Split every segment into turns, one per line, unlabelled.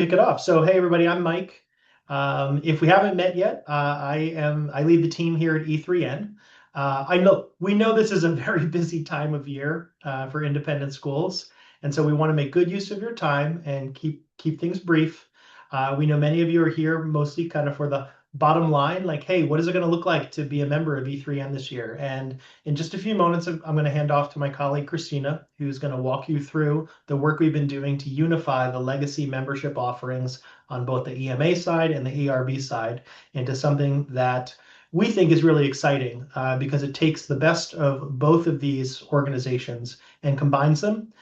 Kick it off. So, hey everybody, I'm Mike. If we haven't met yet, I lead the team here at E3n. I know we know this is a very busy time of year for independent schools, and so we want to make good use of your time and keep things brief. We know many of you are here mostly kind of for the bottom line, like, hey, what is it going to look like to be a member of E3n this year? And in just a few moments, I'm going to hand off to my colleague Christina, who's going to walk you through the work we've been doing to unify the legacy membership offerings on both the EMA side and the ERB side into something that we think is really exciting because it takes the best of both of these organizations and combines them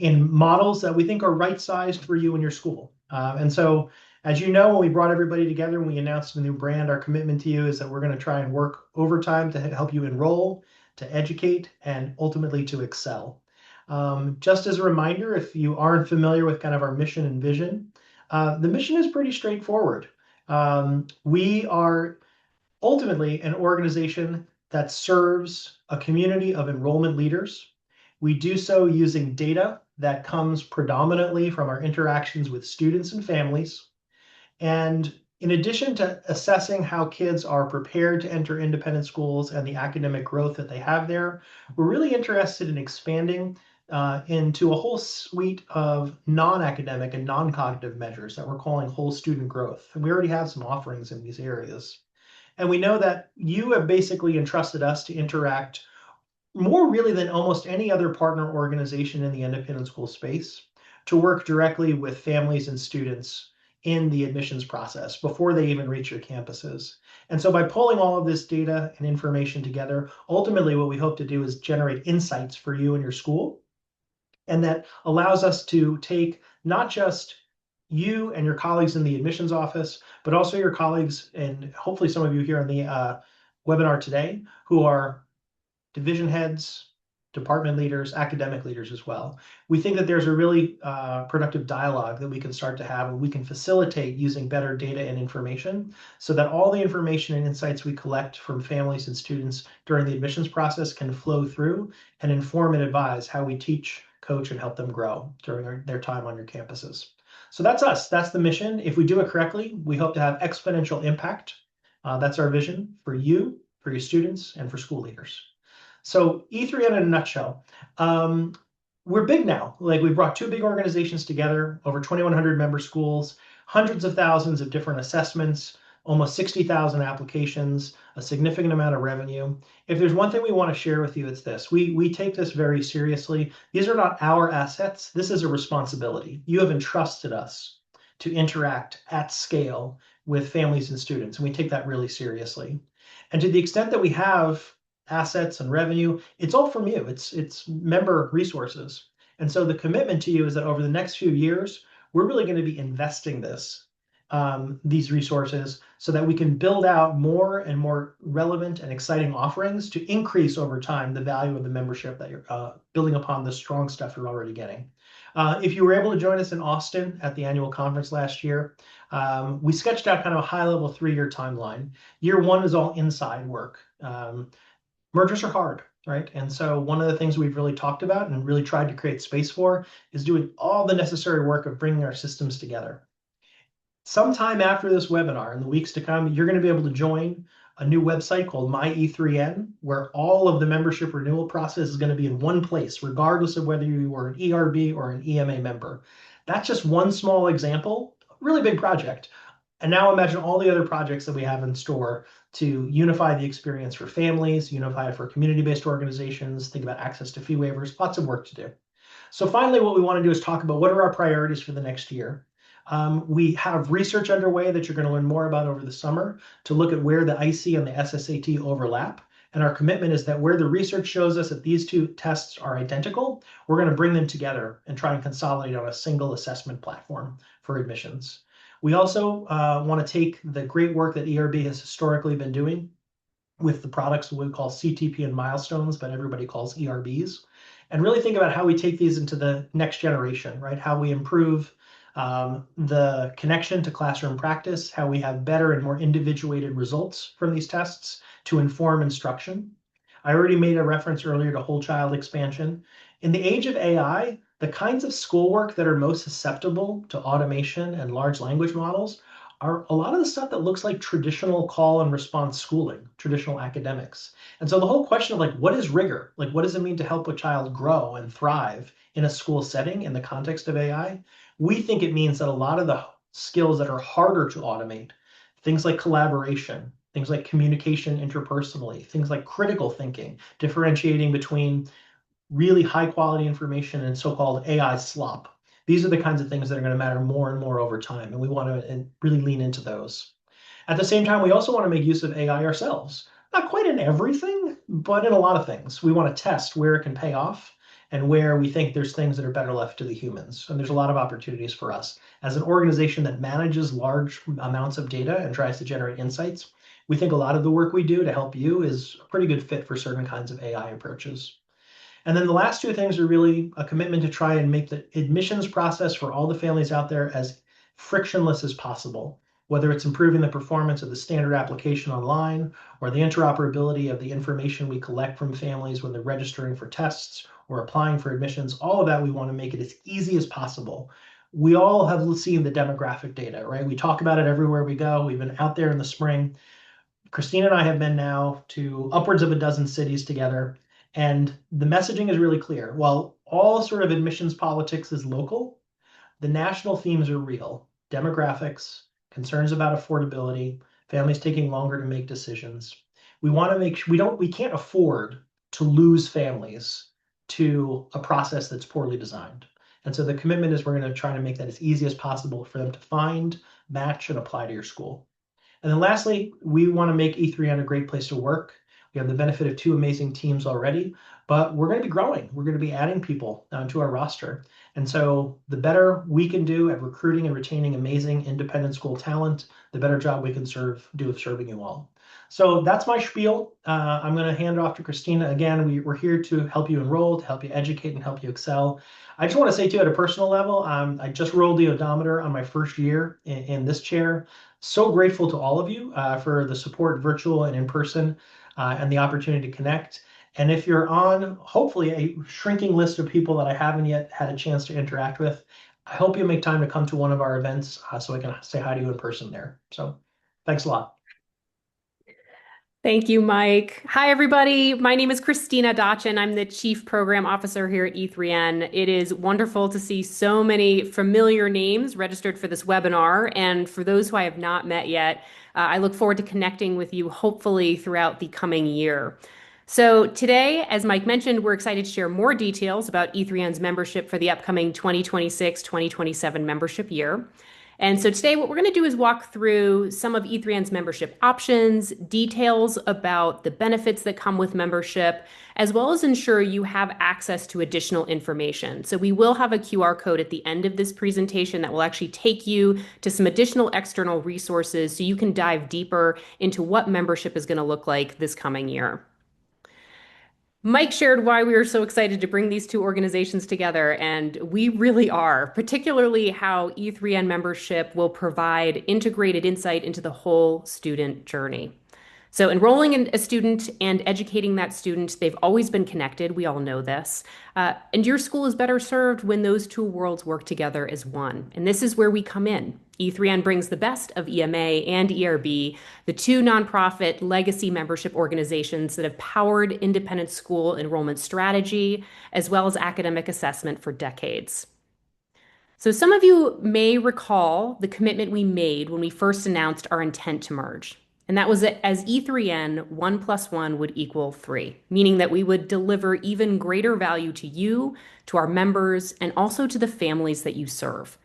in models that we think are right-sized for you and your school. And so, as you know, when we brought everybody together and we announced the new brand, our commitment to you is that we're going to try and work overtime to help you enroll, to educate, and ultimately to excel. Just as a reminder, if you aren't familiar with kind of our mission and vision, the mission is pretty straightforward. We are ultimately an organization that serves a community of enrollment leaders. We do so using data that comes predominantly from our interactions with students and families. And in addition to assessing how kids are prepared to enter independent schools and the academic growth that they have there, we're really interested in expanding into a whole suite of non-academic and non-cognitive measures that we're calling whole student growth. And we already have some offerings in these areas. And we know that you have basically entrusted us to interact more really than almost any other partner organization in the independent school space to work directly with families and students in the admissions process before they even reach your campuses. And so by pulling all of this data and information together, ultimately what we hope to do is generate insights for you and your school. And that allows us to take not just you and your colleagues in the admissions office, but also your colleagues and hopefully some of you here in the webinar today who are division heads, department leaders, academic leaders as well. We think that there's a really productive dialogue that we can start to have and we can facilitate using better data and information so that all the information and insights we collect from families and students during the admissions process can flow through and inform and advise how we teach, coach, and help them grow during their time on your campuses. So that's us. That's the mission. If we do it correctly, we hope to have exponential impact. That's our vision for you, for your students, and for school leaders. So E3n in a nutshell, we're big now. Like we brought two big organizations together, over 2,100 member schools, hundreds of thousands of different assessments, almost 60,000 applications, a significant amount of revenue. If there's one thing we want to share with you, it's this. We take this very seriously. These are not our assets. This is a responsibility. You have entrusted us to interact at scale with families and students, and we take that really seriously. And to the extent that we have assets and revenue, it's all from you. It's member resources. And so the commitment to you is that over the next few years, we're really going to be investing these resources so that we can build out more and more relevant and exciting offerings to increase over time the value of the membership that you're building upon the strong stuff you're already getting. If you were able to join us in Austin at the annual conference last year, we sketched out kind of a high-level 3-year timeline. Year one is all inside work. Mergers are hard, right? And so one of the things we've really talked about and really tried to create space for is doing all the necessary work of bringing our systems together. Sometime after this webinar, in the weeks to come, you're going to be able to join a new website called My E3n, where all of the membership renewal process is going to be in one place, regardless of whether you are an ERB or an EMA member. That's just one small example, really big project. And now imagine all the other projects that we have in store to unify the experience for families, unify it for community-based organizations, think about access to fee waivers, lots of work to do. So finally, what we want to do is talk about what are our priorities for the next year. We have research underway that you're going to learn more about over the summer to look at where the IC and the SSAT overlap. And our commitment is that where the research shows us that these two tests are identical, we're going to bring them together and try and consolidate on a single assessment platform for admissions. We also want to take the great work that ERB has historically been doing with the products we call CTP and milestones, but everybody calls ERBs, and really think about how we take these into the next generation, right? How we improve the connection to classroom practice, how we have better and more individuated results from these tests to inform instruction. I already made a reference earlier to whole child expansion. In the age of AI, the kinds of schoolwork that are most susceptible to automation and large language models are a lot of the stuff that looks like traditional call and response schooling, traditional academics. And so the whole question of like, what is rigor? Like, what does it mean to help a child grow and thrive in a school setting in the context of AI? We think it means that a lot of the skills that are harder to automate, things like collaboration, things like communication interpersonally, things like critical thinking, differentiating between really high quality information and so-called AI slop. These are the kinds of things that are going to matter more and more over time, and we want to really lean into those. At the same time, we also want to make use of AI ourselves. Not quite in everything, but in a lot of things. We want to test where it can pay off and where we think there's things that are better left to the humans. And there's a lot of opportunities for us. As an organization that manages large amounts of data and tries to generate insights, we think a lot of the work we do to help you is a pretty good fit for certain kinds of AI approaches. And then the last two things are really a commitment to try and make the admissions process for all the families out there as frictionless as possible, whether it's improving the performance of the standard application online or the interoperability of the information we collect from families when they're registering for tests or applying for admissions. All of that, we want to make it as easy as possible. We all have seen the demographic data, right? We talk about it everywhere we go. We've been out there in the spring. Christine and I have been now to upwards of a dozen cities together, and the messaging is really clear. While all sort of admissions politics is local, the national themes are real. Demographics, concerns about affordability, families taking longer to make decisions. We want to make sure we can't afford to lose families to a process that's poorly designed. And so the commitment is we're going to try to make that as easy as possible for them to find, match, and apply to your school. And then lastly, we want to make E3n a great place to work. We have the benefit of two amazing teams already, but we're going to be growing. We're going to be adding people to our roster. And so the better we can do at recruiting and retaining amazing independent school talent, the better job we can do of serving you all. So that's my spiel. I'm going to hand it off to Christina. Again, we're here to help you enroll, to help you educate, and help you excel. I just want to say to you at a personal level, I just rolled the odometer on my first year in this chair. So grateful to all of you for the support, virtual and in person, and the opportunity to connect. And if you're on, hopefully, a shrinking list of people that I haven't yet had a chance to interact with, I hope you'll make time to come to one of our events so I can say hi to you in person there. So thanks a lot.
Thank you, Mike. Hi, everybody. My name is Christina Dotchin. I'm the Chief Program Officer here at E3n. It is wonderful to see so many familiar names registered for this webinar. And for those who I have not met yet, I look forward to connecting with you hopefully throughout the coming year. So today, as Mike mentioned, we're excited to share more details about E3n's membership for the upcoming 2026-2027 membership year. And so today what we're going to do is walk through some of E3n's membership options, details about the benefits that come with membership, as well as ensure you have access to additional information. So we will have a QR code at the end of this presentation that will actually take you to some additional external resources so you can dive deeper into what membership is going to look like this coming year. Mike shared why we were so excited to bring these two organizations together, and we really are, particularly how E3n membership will provide integrated insight into the whole student journey. So enrolling in a student and educating that student, they've always been connected. We all know this. And your school is better served when those two worlds work together as one. And this is where we come in. E3n brings the best of EMA and ERB, the two nonprofit legacy membership organizations that have powered independent school enrollment strategy, as well as academic assessment for decades. So some of you may recall the commitment we made when we first announced our intent to merge. And that was that as E3n, 1 plus 1 would equal 3, meaning that we would deliver even greater value to you, to our members, and also to the families that you serve.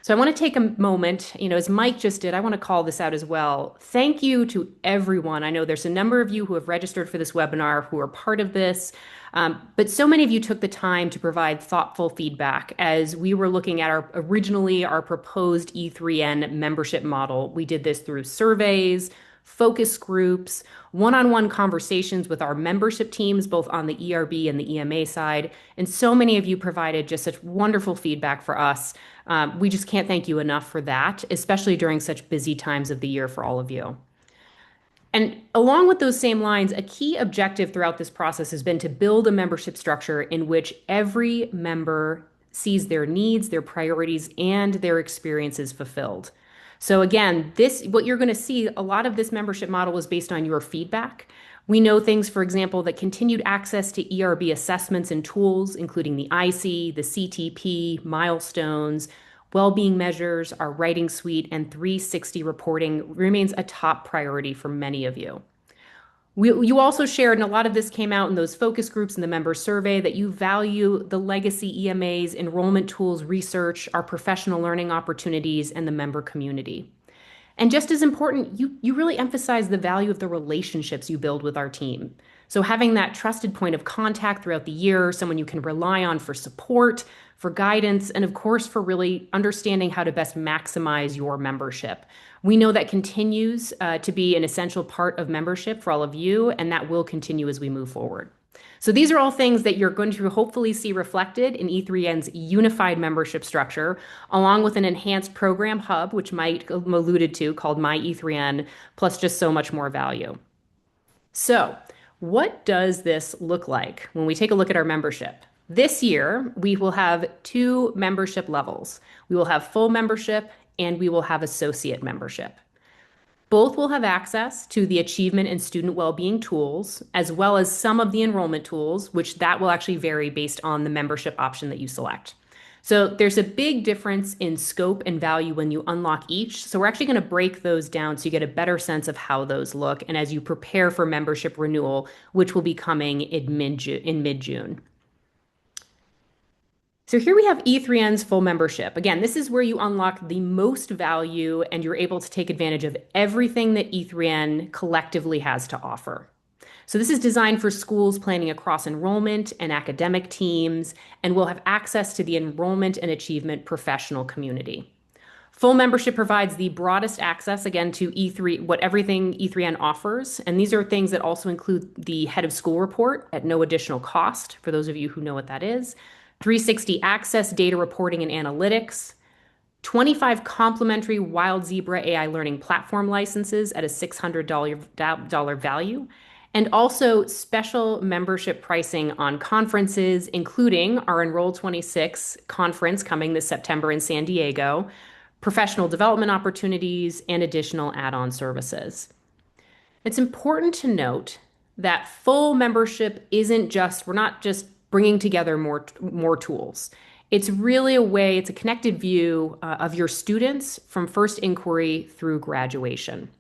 So I want to take a moment, as Mike just did, I want to call this out as well. Thank you to everyone. I know there's a number of you who have registered for this webinar who are part of this, but so many of you took the time to provide thoughtful feedback as we were looking at our proposed E3n membership model. We did this through surveys, focus groups, one-on-one conversations with our membership teams, both on the ERB and the EMA side. And so many of you provided just such wonderful feedback for us. We just can't thank you enough for that, especially during such busy times of the year for all of you. And along with those same lines, a key objective throughout this process has been to build a membership structure in which every member sees their needs, their priorities, and their experiences fulfilled. So again, this what you're going to see, a lot of this membership model is based on your feedback. We know things, for example, that continued access to ERB assessments and tools, including the IC, the CTP, milestones, well-being measures, our writing suite, and 360 reporting remains a top priority for many of you. You also shared, and a lot of this came out in those focus groups in the member survey, that you value the legacy EMAs, enrollment tools, research, our professional learning opportunities, and the member community. And just as important, you really emphasize the value of the relationships you build with our team. So having that trusted point of contact throughout the year, someone you can rely on for support, for guidance, and of course, for really understanding how to best maximize your membership. We know that continues to be an essential part of membership for all of you, and that will continue as we move forward. So these are all things that you're going to hopefully see reflected in E3N's unified membership structure, along with an enhanced program hub, which Mike alluded to, called My E3N, plus just so much more value. So what does this look like when we take a look at our membership? This year, we will have two membership levels. We will have full membership and we will have associate membership. Both will have access to the achievement and student well-being tools, as well as some of the enrollment tools, which that will actually vary based on the membership option that you select. So there's a big difference in scope and value when you unlock each. So we're actually going to break those down so you get a better sense of how those look and as you prepare for membership renewal, which will be coming in mid-June. So here we have E3N's full membership. Again, this is where you unlock the most value and you're able to take advantage of everything that E3N collectively has to offer. So this is designed for schools planning across enrollment and academic teams, and will have access to the enrollment and achievement professional community. Full membership provides the broadest access, again, to everything E3N offers. And these are things that also include the head of school report at no additional cost, for those of you who know what that is, 360 access, data reporting and analytics, 25 complimentary Wild Zebra AI learning platform licenses at a $600 value, and also special membership pricing on conferences, including our Enroll 26 conference coming this September in San Diego, professional development opportunities, and additional add-on services. It's important to note that full membership we're not just bringing together more tools. It's really it's a connected view of your students from first inquiry through graduation.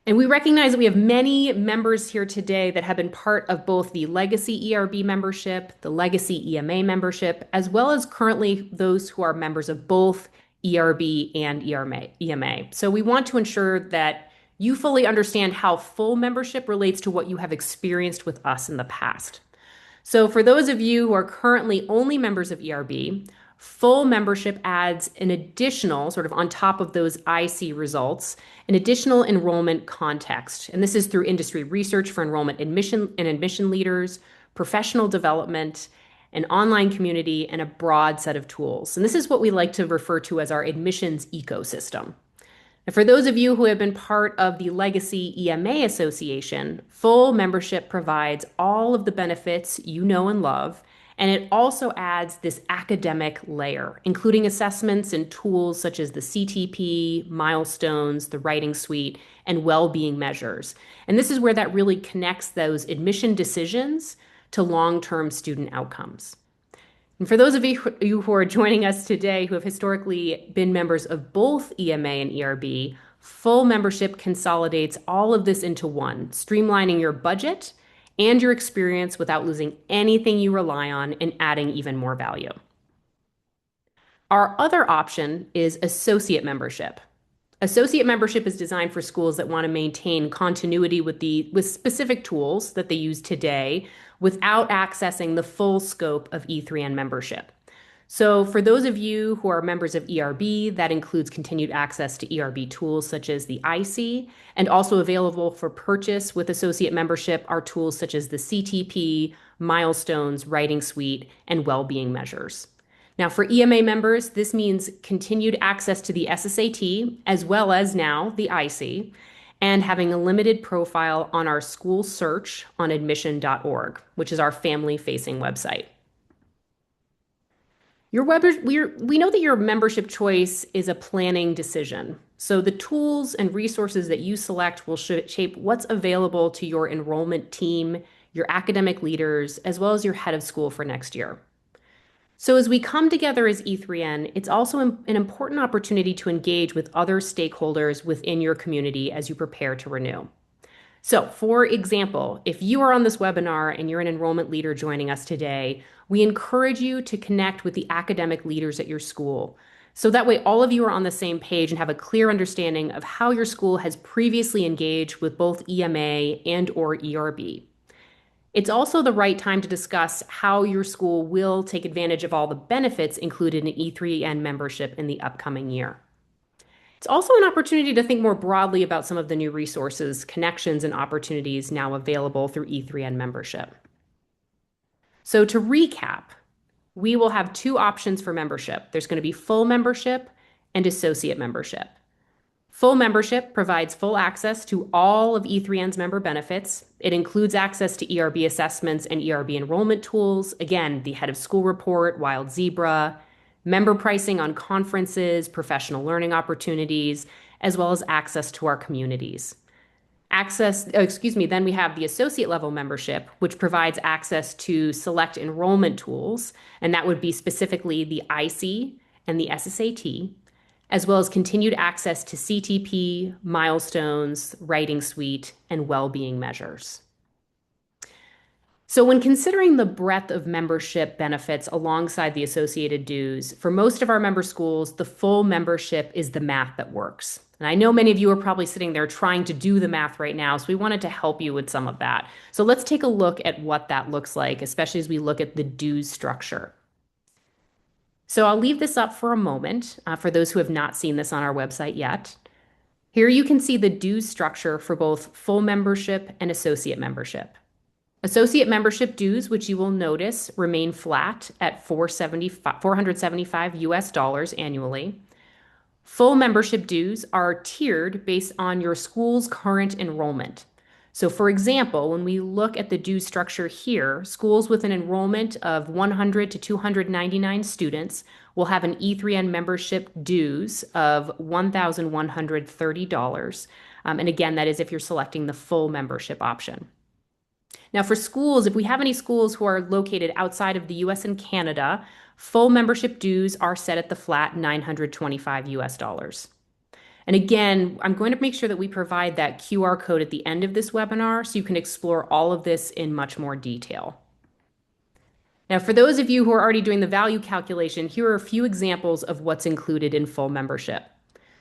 And we recognize that we have many members here today that have been part of both the legacy ERB membership, the legacy EMA membership, as well as currently those who are members of both ERB and EMA. So we want to ensure that you fully understand how full membership relates to what you have experienced with us in the past. So for those of you who are currently only members of ERB, full membership adds an additional, sort of on top of those IC results, an additional enrollment context. And this is through industry research for enrollment admission leaders, professional development, an online community, and a broad set of tools. And this is what we like to refer to as our admissions ecosystem. And for those of you who have been part of the Legacy EMA Association, full membership provides all of the benefits you know and love, and it also adds this academic layer, including assessments and tools such as the CTP, milestones, the writing suite, and well-being measures. And this is where that really connects those admission decisions to long-term student outcomes. And for those of you who are joining us today who have historically been members of both EMA and ERB, full membership consolidates all of this into one, streamlining your budget and your experience without losing anything you rely on and adding even more value. Our other option is associate membership. Associate membership is designed for schools that want to maintain continuity with specific tools that they use today without accessing the full scope of E3N membership. So for those of you who are members of ERB, that includes continued access to ERB tools such as the IC, and also available for purchase with associate membership are tools such as the CTP, milestones, writing suite, and well-being measures. Now for EMA members, this means continued access to the SSAT, as well as now the IC, and having a limited profile on our school search on admission.org, which is our family-facing website. We know that your membership choice is a planning decision. So the tools and resources that you select will shape what's available to your enrollment team, your academic leaders, as well as your head of school for next year. So as we come together as E3N, it's also an important opportunity to engage with other stakeholders within your community as you prepare to renew. So, for example, if you are on this webinar and you're an enrollment leader joining us today, we encourage you to connect with the academic leaders at your school. So that way, all of you are on the same page and have a clear understanding of how your school has previously engaged with both EMA and or ERB. It's also the right time to discuss how your school will take advantage of all the benefits included in E3N membership in the upcoming year. It's also an opportunity to think more broadly about some of the new resources, connections, and opportunities now available through E3N membership. So to recap, we will have two options for membership. There's going to be full membership and associate membership. Full membership provides full access to all of E3N's member benefits. It includes access to ERB assessments and ERB enrollment tools. Again, the head of school report, Wild Zebra, member pricing on conferences, professional learning opportunities, as well as access to our communities. Then we have the associate level membership, which provides access to select enrollment tools, and that would be specifically the IC and the SSAT, as well as continued access to CTP, milestones, writing suite, and well-being measures. So when considering the breadth of membership benefits alongside the associated dues, for most of our member schools, the full membership is the math that works. And I know many of you are probably sitting there trying to do the math right now, so we wanted to help you with some of that. So let's take a look at what that looks like, especially as we look at the dues structure. So I'll leave this up for a moment for those who have not seen this on our website yet. Here you can see the dues structure for both full membership and associate membership. Associate membership dues, which you will notice, remain flat at $475 US dollars annually. Full membership dues are tiered based on your school's current enrollment. So for example, when we look at the dues structure here, schools with an enrollment of 100 to 299 students will have an E3N membership dues of $1,130. And again, that is if you're selecting the full membership option. Now, for schools, if we have any schools who are located outside of the US and Canada, full membership dues are set at the flat $925 US dollars. And again, I'm going to make sure that we provide that QR code at the end of this webinar so you can explore all of this in much more detail. Now, for those of you who are already doing the value calculation, here are a few examples of what's included in full membership.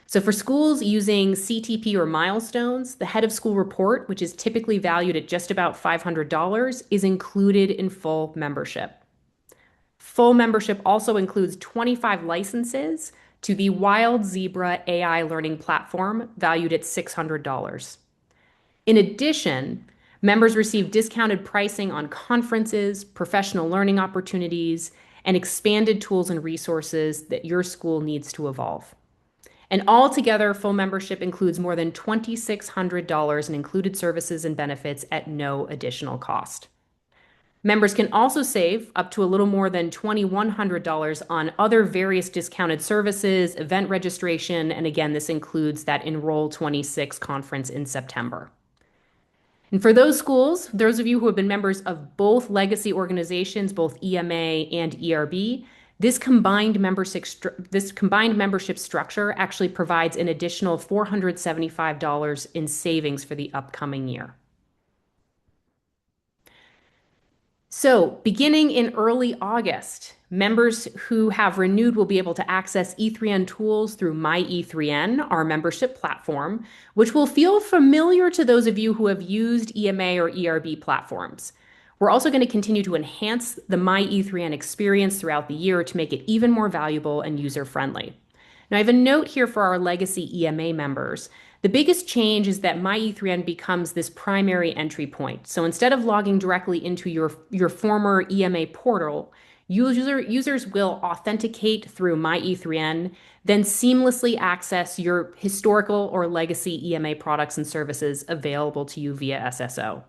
So for schools using CTP or milestones, the head of school report, which is typically valued at just about $500, is included in full membership. Full membership also includes 25 licenses to the Wild Zebra AI learning platform, valued at $600. In addition, members receive discounted pricing on conferences, professional learning opportunities, and expanded tools and resources that your school needs to evolve. And altogether, full membership includes more than $2,600 in included services and benefits at no additional cost. Members can also save up to a little more than $2,100 on other various discounted services, event registration, and again, this includes that Enroll 26 conference in September. And for those schools, those of you who have been members of both legacy organizations, both EMA and ERB, this combined membership structure actually provides an additional $475 in savings for the upcoming year. So beginning in early August, members who have renewed will be able to access E3N tools through My E3N, our membership platform, which will feel familiar to those of you who have used EMA or ERB platforms. We're also going to continue to enhance the My E3N experience throughout the year to make it even more valuable and user-friendly. Now, I have a note here for our legacy EMA members. The biggest change is that My E3N becomes this primary entry point. So instead of logging directly into your former EMA portal, users will authenticate through My E3N, then seamlessly access your historical or legacy EMA products and services available to you via SSO.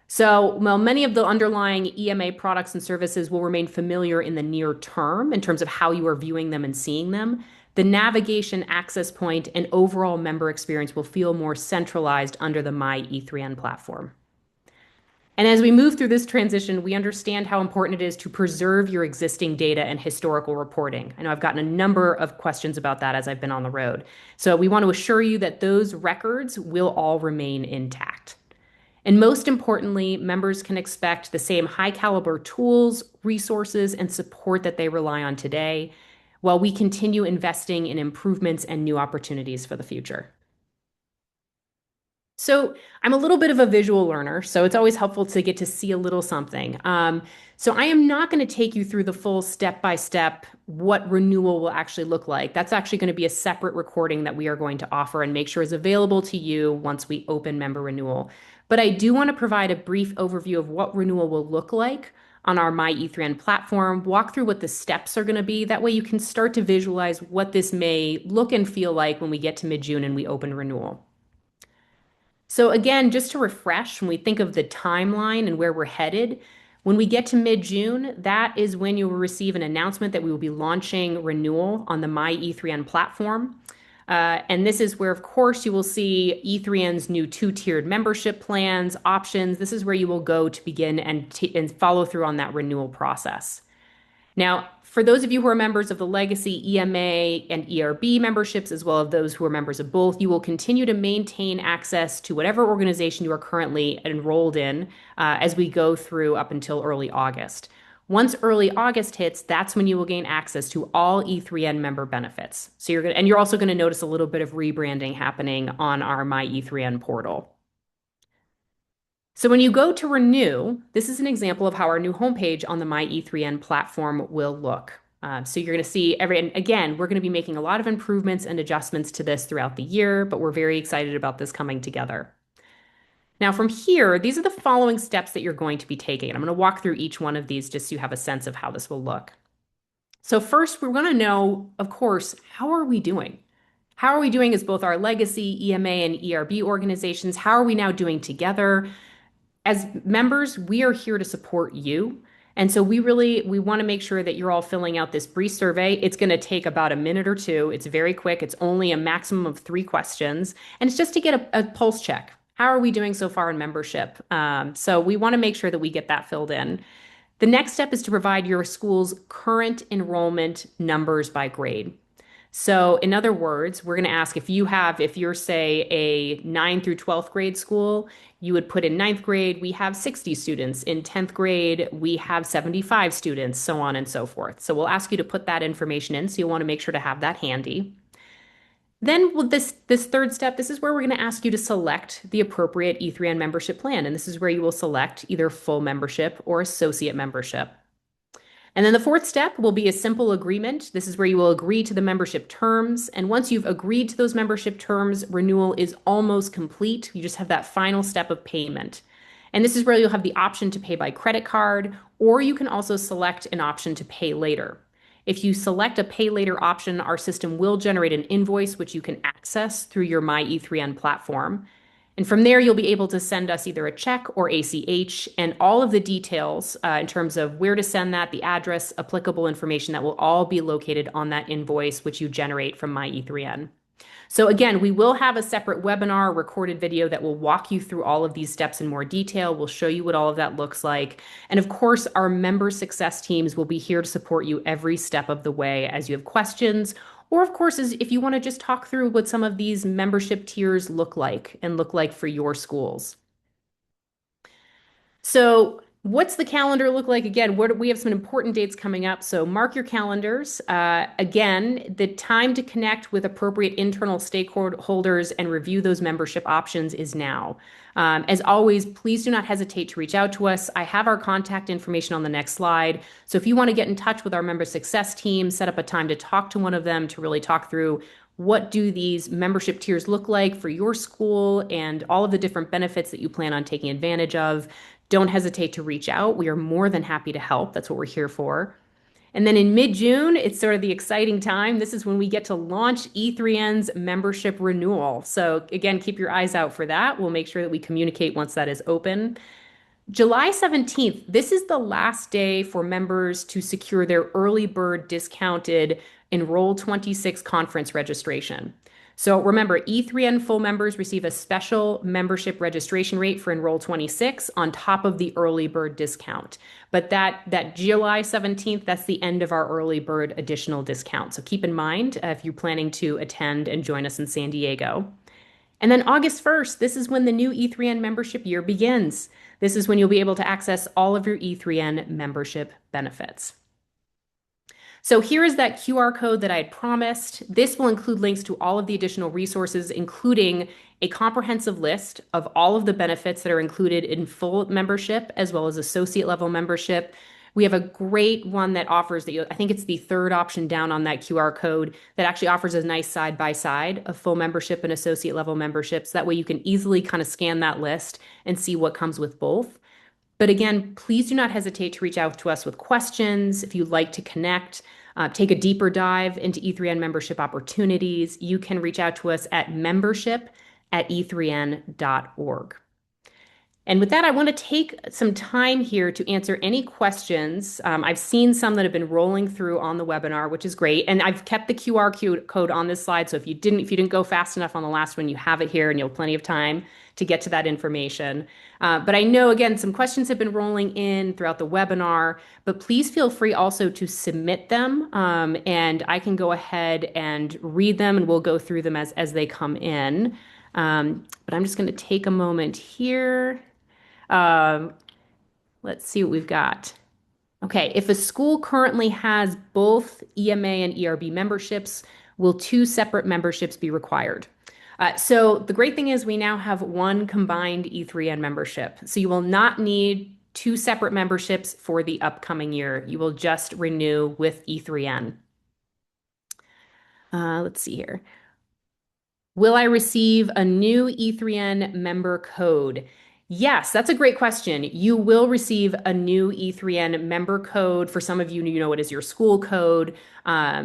So, while many of the underlying EMA products and services will remain familiar in the near term in terms of how you are viewing them and seeing them, the navigation access point and overall member experience will feel more centralized under the My E3n platform. And as we move through this transition, we understand how important it is to preserve your existing data and historical reporting. I know I've gotten a number of questions about that as I've been on the road. So we want to assure you that those records will all remain intact. And most importantly, members can expect the same high caliber tools, resources, and support that they rely on today, while we continue investing in improvements and new opportunities for the future. So I'm a little bit of a visual learner, so it's always helpful to get to see a little something. So I am not going to take you through the full step by step what renewal will actually look like. That's actually going to be a separate recording that we are going to offer and make sure is available to you once we open member renewal. But I do want to provide a brief overview of what renewal will look like on our My E3n platform, walk through what the steps are going to be. That way you can start to visualize what this may look and feel like when we get to mid-June and we open renewal. So again, just to refresh, when we think of the timeline and where we're headed, when we get to mid-June, that is when you will receive an announcement that we will be launching renewal on the My E3n platform. And this is where, of course, you will see E3n's new two-tiered membership plans, options. This is where you will go to begin and follow through on that renewal process. Now, for those of you who are members of the legacy EMA and ERB memberships, as well as those who are members of both, you will continue to maintain access to whatever organization you are currently enrolled in as we go through up until early August. Once early August hits, that's when you will gain access to all E3n member benefits. So you're also going to notice a little bit of rebranding happening on our My E3n portal. So when you go to renew, this is an example of how our new homepage on the My E3n platform will look. So you're going to see and again, we're going to be making a lot of improvements and adjustments to this throughout the year, but we're very excited about this coming together. Now from here, these are the following steps that you're going to be taking. And I'm going to walk through each one of these just so you have a sense of how this will look. So first, we're going to know, of course, how are we doing? How are we doing as both our legacy EMA and ERB organizations? How are we now doing together? As members, we are here to support you. And so we want to make sure that you're all filling out this brief survey. It's going to take about a minute or two. It's very quick. It's only a maximum of 3 questions. And it's just to get a pulse check. How are we doing so far in membership? So we want to make sure that we get that filled in. The next step is to provide your school's current enrollment numbers by grade. So in other words, we're going to ask if you're, say, a 9 through 12th grade school, you would put in ninth grade, we have 60 students. In 10th grade, we have 75 students, so on and so forth. So we'll ask you to put that information in. So you'll want to make sure to have that handy. Then with this third step, this is where we're going to ask you to select the appropriate E3n membership plan. And this is where you will select either full membership or associate membership. And then the fourth step will be a simple agreement. This is where you will agree to the membership terms. And once you've agreed to those membership terms, renewal is almost complete. You just have that final step of payment. And this is where you'll have the option to pay by credit card, or you can also select an option to pay later. If you select a pay later option, our system will generate an invoice which you can access through your My E3n platform. And from there, you'll be able to send us either a check or ACH, and all of the details in terms of where to send that, the address, applicable information that will all be located on that invoice, which you generate from My E3n. So again, we will have a separate webinar recorded video that will walk you through all of these steps in more detail. We'll show you what all of that looks like. And of course, our member success teams will be here to support you every step of the way as you have questions, or of course, if you want to just talk through what some of these membership tiers look like for your schools. So what's the calendar look like? Again, we have some important dates coming up. So mark your calendars. Again, the time to connect with appropriate internal stakeholders and review those membership options is now. As always, please do not hesitate to reach out to us. I have our contact information on the next slide. So if you want to get in touch with our member success team, set up a time to talk to one of them to really talk through what do these membership tiers look like for your school and all of the different benefits that you plan on taking advantage of. Don't hesitate to reach out. We are more than happy to help. That's what we're here for. And then in mid-June, it's sort of the exciting time. This is when we get to launch E3n's membership renewal. So again, keep your eyes out for that. We'll make sure that we communicate once that is open. July 17th, this is the last day for members to secure their early bird discounted Enroll 26 conference registration. So remember, E3N full members receive a special membership registration rate for Enroll 26 on top of the early bird discount. But that July 17th, that's the end of our early bird additional discount. So keep in mind if you're planning to attend and join us in San Diego. And then August 1st, this is when the new E3N membership year begins. This is when you'll be able to access all of your E3N membership benefits. So here is that QR code that I had promised. This will include links to all of the additional resources, including a comprehensive list of all of the benefits that are included in full membership as well as associate level membership. We have a great one that offers that I think it's the third option down on that QR code that actually offers a nice side by side of full membership and associate level memberships. That way you can easily kind of scan that list and see what comes with both. But again, please do not hesitate to reach out to us with questions. If you'd like to connect, take a deeper dive into E3N membership opportunities, you can reach out to us at membership@e3n.org. And with that, I want to take some time here to answer any questions. I've seen some that have been rolling through on the webinar, which is great. And I've kept the QR code on this slide. So if you didn't go fast enough on the last one, you have it here and you'll have plenty of time to get to that information. But I know, again, some questions have been rolling in throughout the webinar, but please feel free also to submit them. And I can go ahead and read them and we'll go through them as they come in. But I'm just going to take a moment here. Um, let's see what we've got. Okay, if a school currently has both EMA and ERB memberships, will two separate memberships be required? So the great thing is we now have one combined E3N membership. So you will not need two separate memberships for the upcoming year. You will just renew with E3N. Let's see here. Will I receive a new E3N member code? Yes, that's a great question. You will receive a new E3N member code. For some of you, you know it as your school code.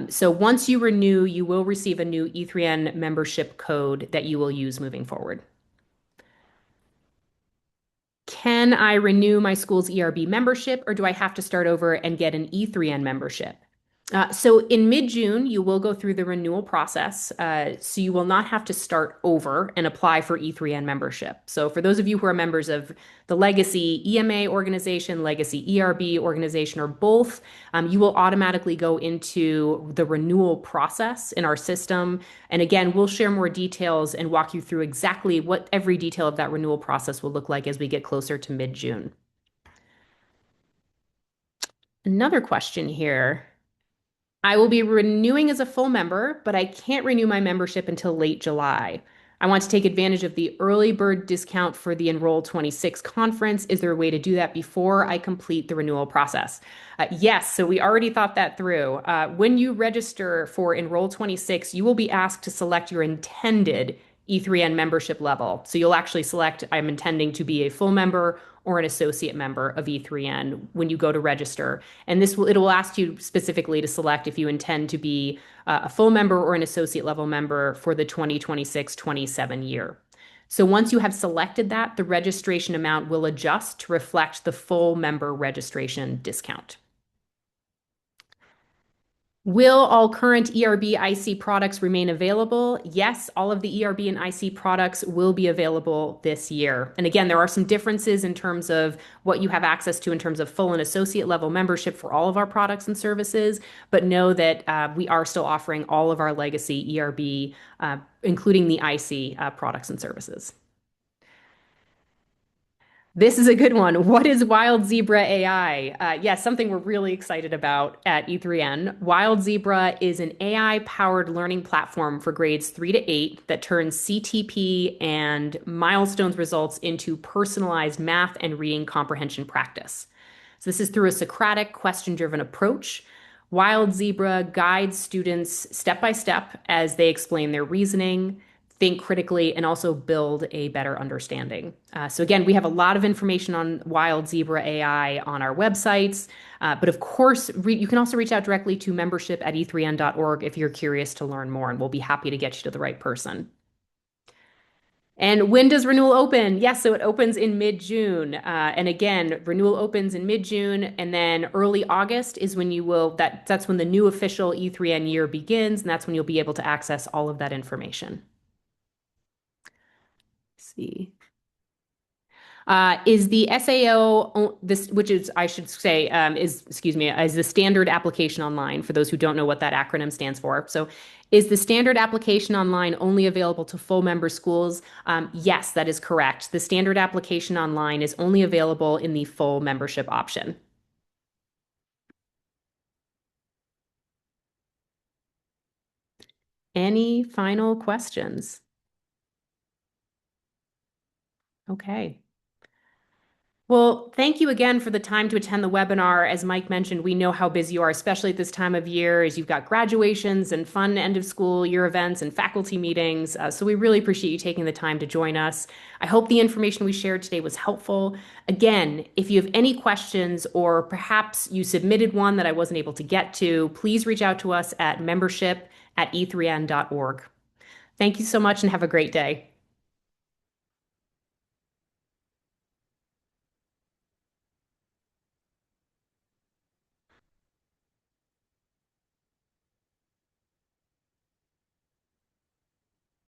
So once you renew, you will receive a new E3N membership code that you will use moving forward. Can I renew my school's ERB membership, or do I have to start over and get an E3N membership? So in mid-June, you will go through the renewal process. So you will not have to start over and apply for E3N membership. So for those of you who are members of the Legacy EMA organization, Legacy ERB organization, or both, you will automatically go into the renewal process in our system. And again, we'll share more details and walk you through exactly what every detail of that renewal process will look like as we get closer to mid-June. Another question here. I will be renewing as a full member, but I can't renew my membership until late July. I want to take advantage of the early bird discount for the Enroll 26 conference. Is there a way to do that before I complete the renewal process? Yes, so we already thought that through. When you register for Enroll 26, you will be asked to select your intended E3N membership level. So you'll actually select, I'm intending to be a full member or an associate member of E3N when you go to register. And it will ask you specifically to select if you intend to be a full member or an associate level member for the 2026-27 year. So once you have selected that, the registration amount will adjust to reflect the full member registration discount. Will all current ERB IC products remain available? Yes, all of the ERB and IC products will be available this year. And again, there are some differences in terms of what you have access to in terms of full and associate level membership for all of our products and services, but know that we are still offering all of our legacy ERB, including the IC products and services. This is a good one. What is Wild Zebra AI? Yes, something we're really excited about at E3N. Wild Zebra is an AI-powered learning platform for grades 3 to 8 that turns CTP and milestones results into personalized math and reading comprehension practice. So this is through a Socratic, question-driven approach. Wild Zebra guides students step by step as they explain their reasoning, think critically, and also build a better understanding. So again, we have a lot of information on Wild Zebra AI on our websites, but of course, you can also reach out directly to membership@e3n.org if you're curious to learn more, and we'll be happy to get you to the right person. And when does renewal open? Yes, so it opens in mid-June. And again, renewal opens in mid-June, and then early August is when that's when the new official E3n year begins, and that's when you'll be able to access all of that information. Let's see. Is the SAO this, which is I should say, is excuse me, is the standard application online for those who don't know what that acronym stands for. So, is the standard application online only available to full member schools? Yes, that is correct. The standard application online is only available in the full membership option. Any final questions? Okay. Well, thank you again for the time to attend the webinar. As Mike mentioned, we know how busy you are, especially at this time of year, as you've got graduations and fun end of school year events and faculty meetings. So we really appreciate you taking the time to join us. I hope the information we shared today was helpful. Again, if you have any questions or perhaps you submitted one that I wasn't able to get to, please reach out to us at membership@e3n.org. Thank you so much and have a great day.